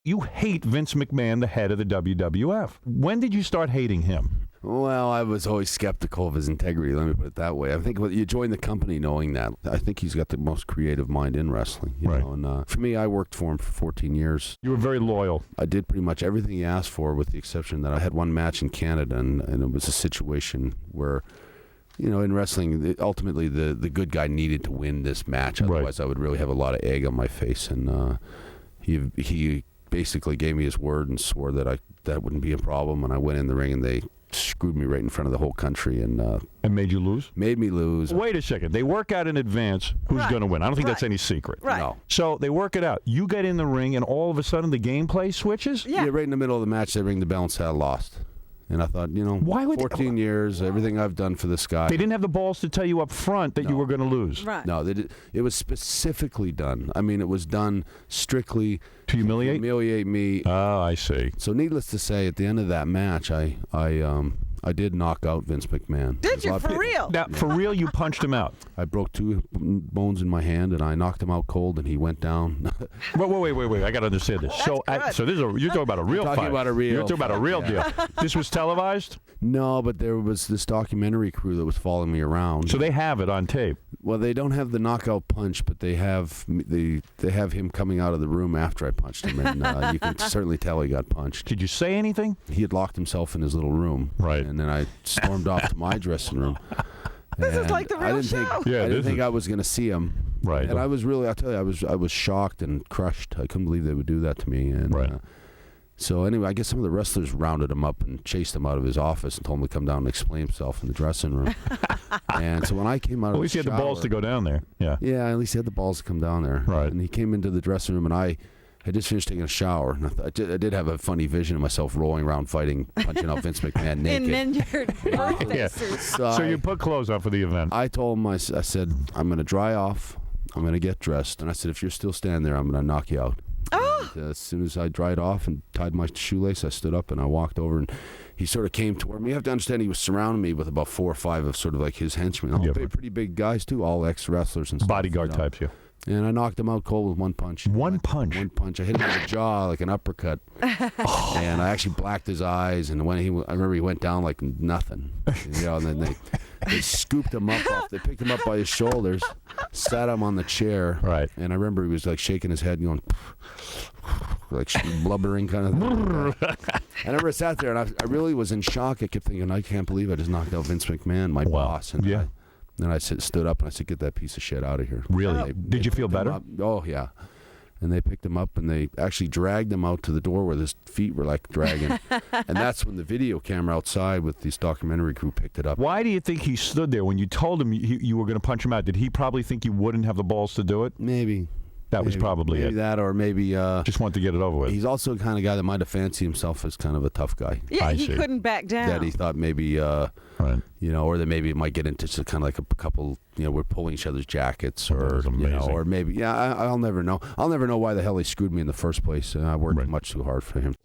you hate Vince McMahon, the head of the WWF. When did you start hating him? Well, I was always skeptical of his integrity, let me put it that way. I think you join the company knowing that. I think he's got the most creative mind in wrestling. You know? And for me, I worked for him for 14 years. You were very loyal. I did pretty much everything he asked for, with the exception that I had one match in Canada, and it was a situation where, you know, in wrestling, ultimately the good guy needed to win this match. Otherwise, I would really have a lot of egg on my face. And he basically gave me his word and swore that that wouldn't be a problem. And I went in the ring, and they screwed me right in front of the whole country. And made you lose? Made me lose. Wait a second. They work out in advance who's going to win. I don't think that's any secret. Right. No. So they work it out. You get in the ring, and all of a sudden the gameplay switches? Yeah, right in the middle of the match, they ring the bell and say I lost. And I thought, you know, why would 14 years, everything I've done for this guy. They didn't have the balls to tell you up front that you were going to lose. Right. No, it was specifically done. I mean, it was done strictly to humiliate me. Oh, I see. So needless to say, at the end of that match, I did knock out Vince McMahon. Did you, for real? Now, for real, you punched him out. I broke 2 bones in my hand, and I knocked him out cold, and he went down. Wait. I got to understand this. So this is you're talking about a real fight. You're talking about a real deal. This was televised? No, but there was this documentary crew that was following me around. So they have it on tape. Well, they don't have the knockout punch, but they have him coming out of the room after I punched him, and you can certainly tell he got punched. Did you say anything? He had locked himself in his little room, right? And then I stormed off to my dressing room. This is like the real show. I didn't think I was going to see him. Right. And I was really, I'll tell you, I was shocked and crushed. I couldn't believe they would do that to me. And so anyway, I guess some of the wrestlers rounded him up and chased him out of his office and told him to come down and explain himself in the dressing room. And so when I came out of the shower... At least he had the balls to go down there. Yeah. Yeah, at least he had the balls to come down there. Right. And he came into the dressing room, and I had just finished taking a shower. And I did have a funny vision of myself rolling around punching out Vince McMahon naked. In your birthday suit. So you put clothes on for the event. I told him, I said, I'm going to dry off. I'm going to get dressed. And I said, if you're still standing there, I'm going to knock you out. Oh. And, as soon as I dried off and tied my shoelace, I stood up and I walked over, and he sort of came toward me. You have to understand, he was surrounding me with about 4 or 5 of sort of like his henchmen. All pretty big guys, too, all ex-wrestlers and stuff. Bodyguard types, yeah. And I knocked him out cold with one punch. One punch? One punch. I hit him in the jaw like an uppercut. And I actually blacked his eyes. And when I remember he went down like nothing. You know, and then they scooped him up. They picked him up by his shoulders, sat him on the chair. Right. And I remember he was like shaking his head and going, like blubbering kind of thing. I never sat there, and I really was in shock. I kept thinking, I can't believe I just knocked out Vince McMahon, my boss. And then I stood up and I said, get that piece of shit out of here. Really? Did you feel better? Oh, yeah. And they picked him up, and they actually dragged him out to the door where his feet were like dragging. And that's when the video camera outside with this documentary crew picked it up. Why do you think he stood there when you told him you were going to punch him out? Did he probably think you wouldn't have the balls to do it? Maybe. That was probably maybe it. That, or maybe just wanted to get it over with. He's also the kind of guy that might have fancied himself as kind of a tough guy. Yeah, he couldn't back down. That he thought maybe, you know, or that maybe it might get into kind of like a couple, you know, we're pulling each other's jackets, or you know, or maybe, I'll never know. I'll never know why the hell he screwed me in the first place. I worked much too hard for him.